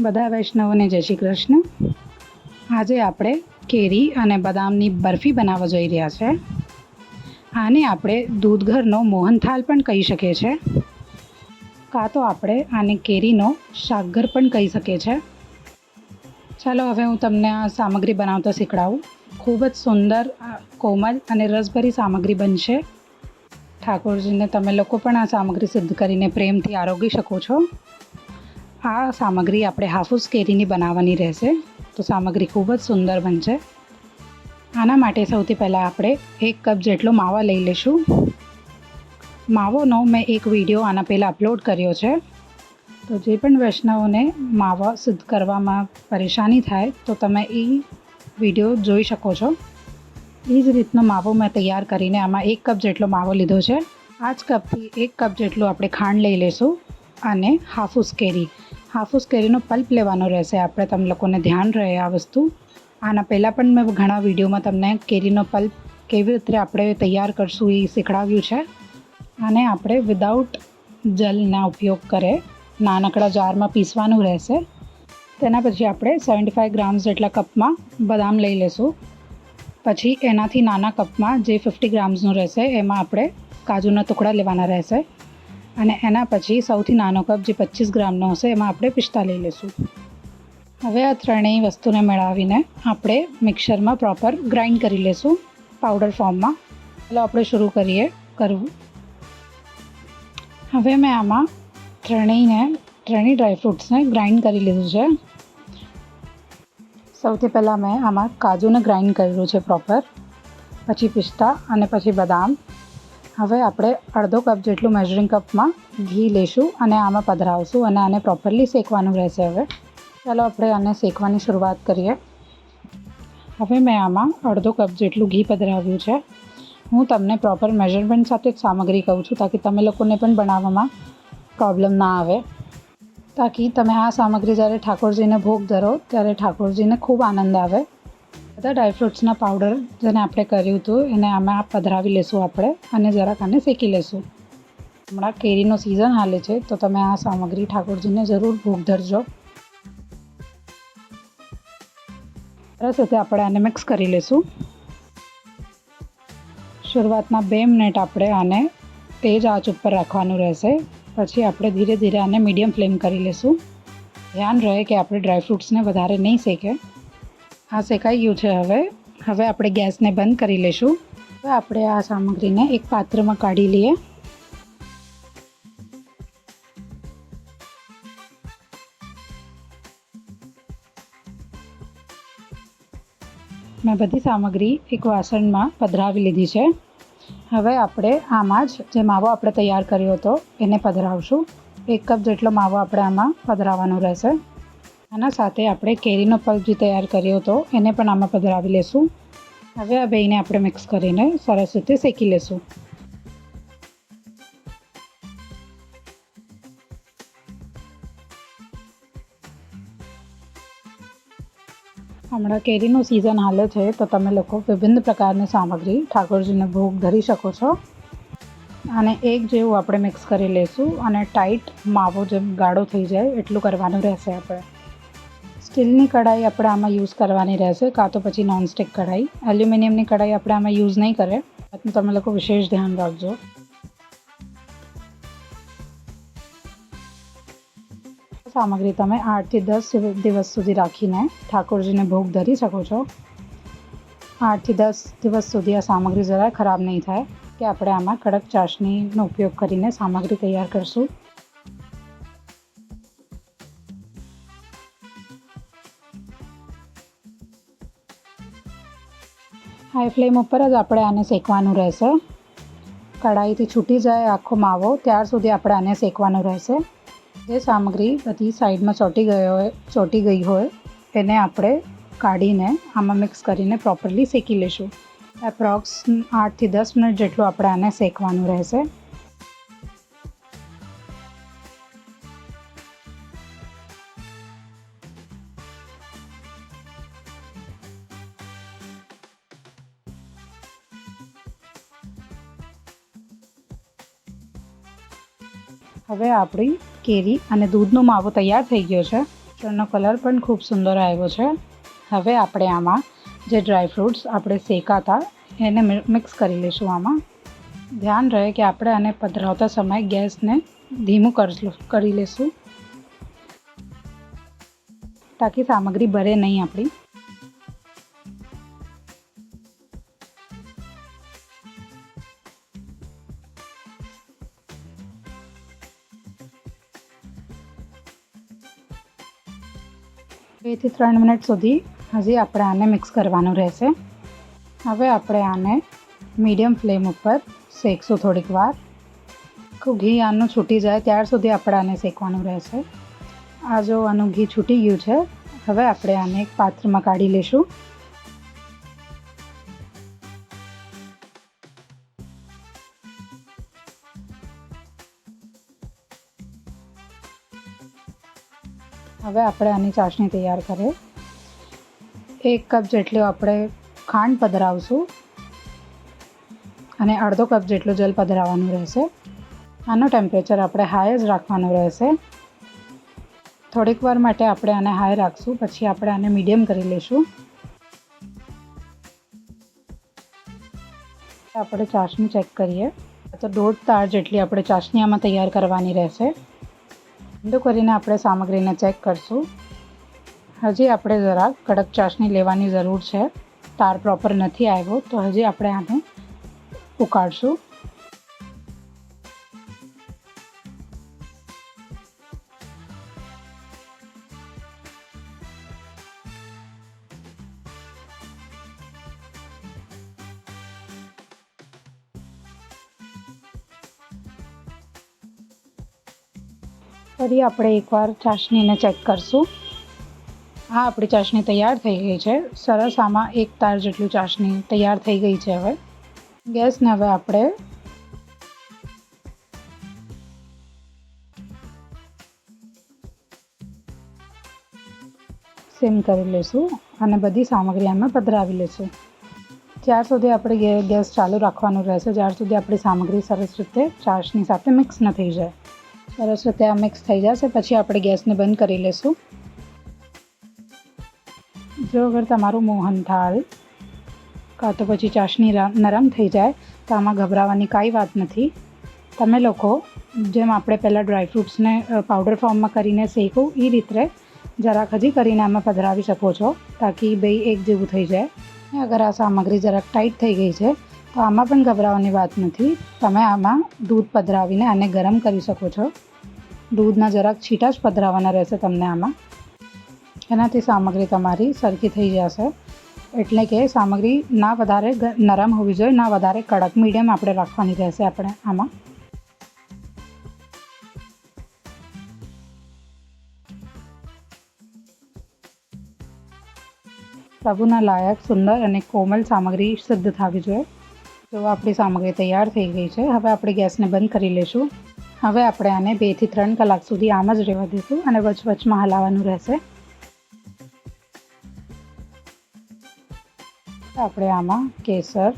બધા વૈષ્ણવોને જય શ્રી કૃષ્ણ। આજે આપણે કેરી અને બદામની બરફી બનાવવા જઈ રહ્યા છે। આને આપણે દૂધઘરનો મોહનથાળ પણ કહી શકીએ છીએ, કાં તો આપણે આને કેરીનો શાકઘર પણ કહી શકીએ છીએ। ચાલો હવે હું તમને આ સામગ્રી બનાવતા શીખવાડું। ખૂબ જ સુંદર, કોમળ અને રસભરી સામગ્રી બનશે। ઠાકોરજીને તમે લોકો પણ આ સામગ્રી સિદ્ધ કરીને પ્રેમથી આરોગી શકો છો। આ સામગ્રી આપણે હાફૂસ કેરીની બનાવવાની રહેશે, તો સામગ્રી ખૂબ જ સુંદર બનશે। આના માટે સૌથી પહેલાં આપણે 1 કપ જેટલો માવા લઈ લઈશું। માવોનો મેં એક વિડીયો આના પહેલાં અપલોડ કર્યો છે, તો જે પણ વૈષ્ણવોને માવા સિદ્ધ કરવામાં પરેશાની થાય તો તમે એ વિડીયો જોઈ શકો છો। એ જ રીતનો માવો મેં તૈયાર કરીને આમાં 1 કપ જેટલો માવો લીધો છે। આ જ કપથી 1 કપ જેટલું આપણે ખાંડ લઈ લઈશું અને હાફૂસ કેરીનો પલ્પ લેવાનો રહેશે આપણે, તમે લોકોને ધ્યાન રહે આ વસ્તુ। આના પહેલાં પણ મેં ઘણા વિડીયોમાં તમને કેરીનો પલ્પ કેવી રીતે આપણે તૈયાર કરશું એ શીખવાડ્યું છે। આને આપણે વિધાઉટ જલના ઉપયોગ કરે નાનકડા જારમાં પીસવાનું રહેશે। તેના પછી આપણે 75 ગ્રામ જેટલા કપમાં બદામ લઈ લઈશું। પછી એનાથી નાના કપમાં જે 50 ગ્રામ્સનું રહેશે એમાં આપણે કાજુના ટુકડા લેવાના રહેશે, અને એના પછી સૌથી નાનો કપ જે 25 ગ્રામનો હશે એમાં આપણે પિસ્તા લઈ લઈશું। હવે આ ત્રણેય વસ્તુને મેળવીને આપણે મિક્સરમાં પ્રોપર ગ્રાઇન્ડ કરી લઈશું પાવડર ફોર્મમાં। ચાલો આપણે શરૂ કરીએ કરવું। હવે મેં આમાં ત્રણેય ડ્રાયફ્રૂટ્સને ગ્રાઇન્ડ કરી લીધું છે। સૌથી પહેલાં મેં આમાં કાજુને ગ્રાઇન્ડ કર્યું છે પ્રોપર, પછી પિસ્તા અને પછી બદામ। હવે આપણે અડધો કપ જેટલું મેઝરિંગ કપમાં ઘી લઈશું અને આમાં પધરાવશું અને આને પ્રોપરલી શેકવાનું રહેશે। હવે ચાલો આપણે આને શેકવાની શરૂઆત કરીએ। હવે મેં આમાં અડધો કપ જેટલું ઘી પધરાવ્યું છે। હું તમને પ્રોપર મેઝરમેન્ટ સાથે જ સામગ્રી કહું છું, તાકી તમે લોકોને પણ બનાવવામાં પ્રોબ્લેમ ના આવે, તાકી તમે આ સામગ્રી જ્યારે ઠાકોરજીને ભોગ ધરો ત્યારે ઠાકોરજીને ખૂબ આનંદ આવે। બધા ડ્રાયફ્રૂટ્સના પાવડર જેને આપણે કર્યું હતું એને આમાં પધરાવી લેશું આપણે અને જરાક આને શેકી લેશું। હમણાં કેરીનો સિઝન હાલે છે, તો તમે આ સામગ્રી ઠાકોરજીને જરૂર ભોગ ધરજો। સરસ રીતે આપણે આને મિક્સ કરી લેશું। શરૂઆતના 2 મિનિટ આપણે આને તેજ આંચ ઉપર રાખવાનું રહેશે, પછી આપણે ધીરે ધીરે આને મીડિયમ ફ્લેમ કરી લેશું। ધ્યાન રહે કે આપણે ડ્રાયફ્રૂટ્સને વધારે નહીં શેકે। આ શેકાઈ ગયું છે। હવે આપણે ગેસને બંધ કરી લઈશું। હવે આપણે આ સામગ્રીને એક પાત્રમાં કાઢી લઈએ। મેં બધી સામગ્રી એક વાસણમાં પધરાવી લીધી છે। હવે આપણે આમાં જ જે માવો આપણે તૈયાર કર્યો હતો એને પધરાવશું। 1 કપ જેટલો માવો આપણે આમાં પધરાવવાનો રહેશે। આના સાથે આપણે કેરીનો પલ્પ જે તૈયાર કર્યો હતો એને પણ આમાં પધરાવી લેશું। હવે આ બેયને આપણે મિક્સ કરીને સરસ રીતે શેકી લેશું। હમણાં કેરીનું સિઝન હાલે છે, તો તમે લોકો વિભિન્ન પ્રકારની સામગ્રી ઠાકોરજીને ભોગ ધરી શકો છો। અને એક જેવું આપણે મિક્સ કરી લઈશું અને ટાઈટ માવો જેમ ગાઢો થઈ જાય એટલું કરવાનું રહેશે। આપણે સ્ટીલની કઢાઈ આપણે આમાં યુઝ કરવાની રહેશે, કાં તો પછી નોનસ્ટિક કઢાઈ। એલ્યુમિનિયમની કઢાઈ આપણે આમાં યુઝ નહીં કરે, તમે લોકો વિશેષ ધ્યાન રાખજો। સામગ્રી તમે 8 થી 10 દિવસ સુધી રાખીને ઠાકોરજીને ભોગ ધરી શકો છો। 8 થી 10 દિવસ સુધી આ સામગ્રી જરાય ખરાબ નહીં થાય કે આપણે આમાં કડક ચાસણીનો ઉપયોગ કરીને સામગ્રી તૈયાર કરશું। હાઈ ફ્લેમ ઉપર જ આપણે આને શેકવાનું રહેશે। કઢાઈથી છૂટી જાય આખો માવો ત્યાર સુધી આપણે આને શેકવાનું રહેશે। જે સામગ્રી બધી સાઈડમાં ચોંટી ગઈ હોય એને આપણે કાઢીને આમાં મિક્સ કરીને પ્રોપરલી શેકી લઈશું। એપ્રોક્સ 8 થી 10 મિનિટ જેટલું આપણે આને શેકવાનું રહેશે। હવે આપણી કેરી અને દૂધનો માવો તૈયાર થઈ ગયો છે। મિશ્રણનો કલર પણ ખૂબ સુંદર આવ્યો છે. હવે આપણે આમાં જે ડ્રાય ફ્રૂટ્સ આપણે શેકાતા એને મિક્સ કરી લઈશું. આમાં ધ્યાન રહે કે આપણે આને પધરાવતા સમયે ગેસને ધીમું કરી લઈશું તાકી સામગ્રી બળે નહીં આપણી. બે થી 3 મિનિટ સુધી હજી આપણે આને મિક્સ કરવાનું રહેશે. હવે આપણે આને મીડિયમ ફ્લેમ ઉપર શેકશું થોડીક વાર. આખું ઘી આનું છૂટી જાય ત્યાર સુધી આપણે આને શેકવાનું રહેશે. આ જો આનું ઘી છૂટી ગયું છે. હવે આપણે આને એક પાત્રમાં કાઢી લઈશું. હવે આપણે આની ચાસણી તૈયાર કરીએ. 1 કપ જેટલું આપણે ખાંડ પધરાવશું અને અડધો કપ જેટલું જલ પધરાવવાનું રહેશે. આનું ટેમ્પરેચર આપણે હાઈ જ રાખવાનું રહેશે. થોડીક વાર માટે આપણે આને હાઈ રાખશું, પછી આપણે આને મીડિયમ કરી લઈશું. આપણે ચાસણી ચેક કરીએ તો 1.5 તાર જેટલી આપણે ચાસણી આમાં તૈયાર કરવાની રહેશે. ઠંડુ કરીને આપણે સામગ્રીને ચેક કરશું. હજી આપણે જરાક કડક ચાસણી લેવાની જરૂર છે. તાર પ્રોપર નથી આવ્યો તો હજી આપણે આને ઉકાળશું. ફરી આપણે એકવાર ચાસણીને ચેક કરશું. આ આપણી ચાસણી તૈયાર થઈ ગઈ છે. સરસ આમાં 1 તાર જેટલું ચાસણી તૈયાર થઈ ગઈ છે. હવે ગેસને હવે આપણે સિમ કરી લઈશું અને બધી સામગ્રી આમાં પધરાવી લઈશું. ત્યાર સુધી આપણે ગેસ ચાલુ રાખવાનું રહેશે જ્યાર સુધી આપણી સામગ્રી સરસ રીતે ચાસણી સાથે મિક્સ ન થઈ જાય. સરસ રીતે આ મિક્સ થઈ જશે પછી આપણે ગેસને બંધ કરી લઈશું. જો અગર તમારું મોહનથાળ કાં તો પછી ચાસણી નરમ થઈ જાય તો આમાં ગભરાવાની કાંઈ વાત નથી. તમે લોકો જેમ આપણે પહેલાં ડ્રાયફ્રૂટ્સને પાવડર ફોર્મમાં કરીને શેકું એ રીતે જરાક હજી કરીને આમાં પધરાવી શકો છો તાકી બે એક જેવું થઈ જાય. અગર આ સામગ્રી જરાક ટાઈટ થઈ ગઈ છે તો આમાં પણ ગભરાવાની વાત નથી. તમે આમાં દૂધ પધરાવીને આને ગરમ કરી શકો છો. દૂધના જરાક છીટા જ પધરાવવાના રહેશે તમને આમાં. એનાથી સામગ્રી તમારી સરખી થઈ જશે. એટલે કે સામગ્રી ના વધારે નરમ હોવી જોઈએ ના વધારે કડક, મીડિયમ આપણે રાખવાની રહેશે આપણે આમાં. પ્રભુના લાયક સુંદર અને કોમલ સામગ્રી સિદ્ધ થવી જોઈએ. જો આપણી સામગ્રી તૈયાર થઈ ગઈ છે. હવે આપણે ગેસને બંધ કરી લઈશું. હવે આપણે આને 2 થી 3 કલાક સુધી આમ જ રહેવા દઈશું અને વચમાં હલાવવાનું રહેશે. આપણે આમાં કેસર,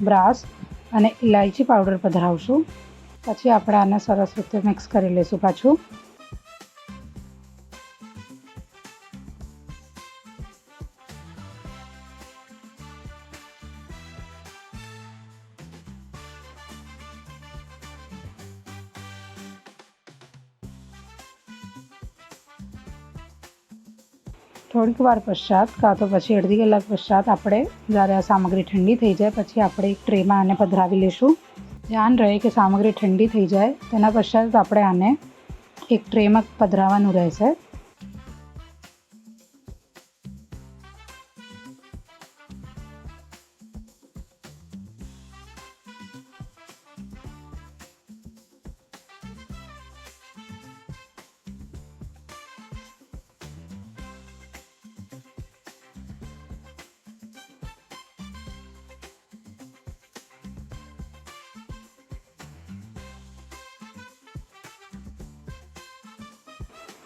બ્રાસ અને ઇલાયચી પાવડર પધરાવશું. પછી આપણે આને સરસ રીતે મિક્સ કરી લઈશું પાછું. થોડીક વાર પશ્ચાત કાં તો પછી અડધી કલાક પશ્ચાત આપણે જ્યારે આ સામગ્રી ઠંડી થઈ જાય પછી આપણે એક ટ્રેમાં આને પધરાવી લઈશું. ધ્યાન રહે કે સામગ્રી ઠંડી થઈ જાય તેના પશ્ચાત આપણે આને એક ટ્રેમાં પધરાવવાનું રહેશે.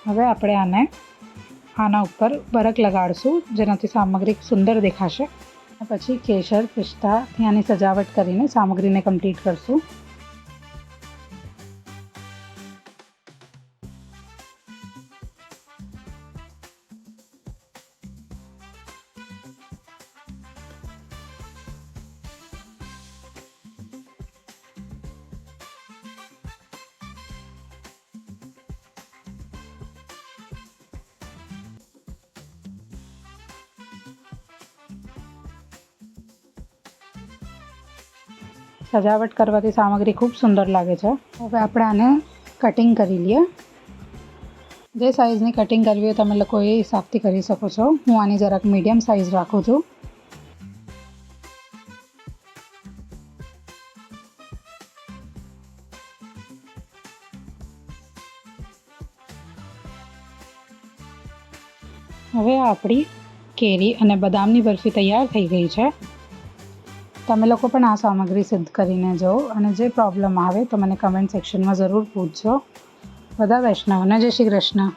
હવે આપણે આના ઉપર બરક લગાડશું જેનાથી સામગ્રી સુંદર દેખાશે. પછી કેસર, પિસ્તાથી આની સજાવટ કરીને સામગ્રીને કમ્પ્લીટ કરશું. સજાવટ કરવાથી સામગ્રી ખૂબ સુંદર લાગે છે. હવે આપણે આને કટિંગ કરી લઈએ. જે સાઇઝની કટિંગ કરવી હોય તમે લોકો એ હિસાબથી કરી શકો છો. હું આની જરાક મીડિયમ સાઇઝ રાખું છું. હવે આપણી કેરી અને બદામની બરફી તૈયાર થઈ ગઈ છે. તમે લોકો પણ આ સામગ્રી સિદ્ધ કરીને જુઓ અને જે પ્રોબ્લેમ આવે તો મને કમેન્ટ સેક્શનમાં જરૂર પૂછજો. બધા વૈષ્ણવને જય શ્રી કૃષ્ણ.